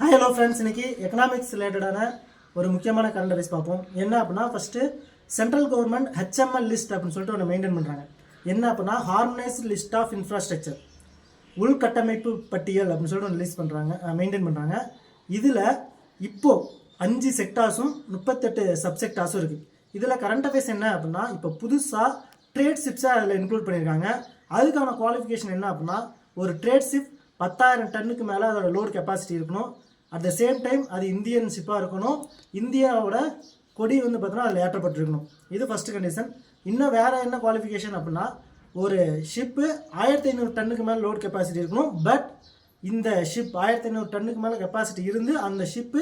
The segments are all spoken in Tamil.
ஹாய் ஹலோ ஃப்ரெண்ட்ஸ், இன்னைக்கு எக்கனாமிக்ஸ் ரிலேட்டடான ஒரு முக்கியமான கரண்ட் அஃபேர்ஸ் பார்ப்போம். என்ன அப்படின்னா, first central government HML list அப்படின்னு சொல்லிட்டு ஒன்று மெயின்டைன் பண்ணுறாங்க. என்ன அப்படின்னா, ஹார்மனைஸ்ட் லிஸ்ட் ஆஃப் இன்ஃப்ராஸ்ட்ரக்சர், உள்கட்டமைப்பு பட்டியல் அப்படின்னு சொல்லிட்டு ஒன்று லிஸ்ட் பண்ணுறாங்க, மெயின்டைன் பண்ணுறாங்க. இதில் இப்போது 5 செக்டார்ஸும் 38 சப்செக்டார்ஸும் இருக்குது. இதில் கரண்ட் அஃபேர்ஸ் என்ன அப்படின்னா, இப்போ புதுசாக ட்ரேட் ஷிப்ஸை அதில் இன்க்ளூட் பண்ணியிருக்காங்க. அதுக்கான குவாலிஃபிகேஷன் என்ன அப்படின்னா, ஒரு ட்ரேட் ஷிப் 10,000 டன்னுக்கு மேலே அதோட லோடு கெப்பாசிட்டி இருக்கணும். அட் த சேம் டைம் அது இந்தியன் ஷிப்பாக இருக்கணும். இந்தியாவோட கொடி வந்து பார்த்தோன்னா அதில் ஏற்றப்பட்டிருக்கணும். இது ஃபஸ்ட்டு கண்டிஷன். இன்னும் வேறு என்ன குவாலிஃபிகேஷன் அப்படின்னா, ஒரு ஷிப்பு 1500 டன்னுக்கு மேலே லோடு கெப்பாசிட்டி இருக்கணும். பட் இந்த ஷிப் 1500 டன்னுக்கு மேலே கெப்பாசிட்டி இருந்து அந்த ஷிப்பு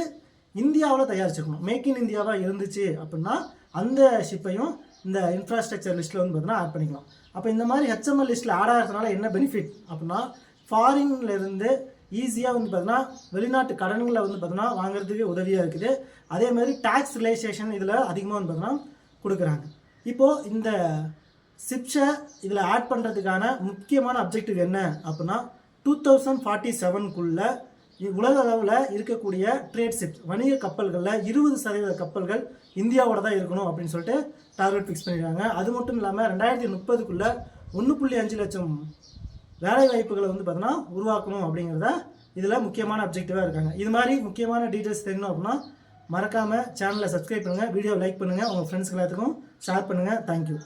இந்தியாவில் தயாரிச்சிருக்கணும். மேக் இன் இந்தியாவாக இருந்துச்சு அப்படின்னா அந்த ஷிப்பையும் இந்த இன்ஃப்ராஸ்ட்ரக்சர் லிஸ்ட்டில் வந்து பார்த்தோன்னா ஆட் பண்ணிக்கலாம். அப்போ இந்த மாதிரி ஹெச்எம்எல் லிஸ்ட்டில் ஆட் ஆகிறதுனால என்ன பெனிஃபிட் அப்படின்னா, ஃபாரின்லேருந்து ஈஸியாக வந்து பார்த்தோன்னா வெளிநாட்டு கடன்களை வந்து பார்த்தோன்னா வாங்குறதுக்கு உதவியாக இருக்குது. அதே மாதிரி டேக்ஸ் ரிலேஷேஷன் இதில் அதிகமாக வந்து பார்த்தோன்னா கொடுக்குறாங்க. இப்போது இந்த ஷிப்ஸை இதில் ஆட் பண்ணுறதுக்கான முக்கியமான அப்ஜெக்டிவ் என்ன அப்படின்னா, 2047க்குள்ளே உலக அளவில் இருக்கக்கூடிய ட்ரேட் ஷிப்ஸ் வணிக கப்பல்களில் 20% கப்பல்கள் இந்தியாவோட தான் இருக்கணும் அப்படின்னு சொல்லிட்டு டார்கெட் ஃபிக்ஸ் பண்ணியிருக்காங்க. அது மட்டும் இல்லாமல் 2030க்குள்ளே 1.5 லட்சம் வேலை வாய்ப்புகளை வந்து பார்த்தோன்னா உருவாக்கணும் அப்படிங்கிறத இதில் முக்கியமான அப்ஜெக்டிவாக இருக்காங்க. இது மாதிரி முக்கியமான டீட்டெயில்ஸ் தெரியணும் அப்படின்னா மறக்காமல் சேனலை சப்ஸ்கிரைப் பண்ணுங்கள், வீடியோ லைக் பண்ணுங்கள், உங்கள் ஃப்ரெண்ட்ஸ்க்கு எல்லாத்துக்கும் ஷேர் பண்ணுங்கள். தேங்க்யூ.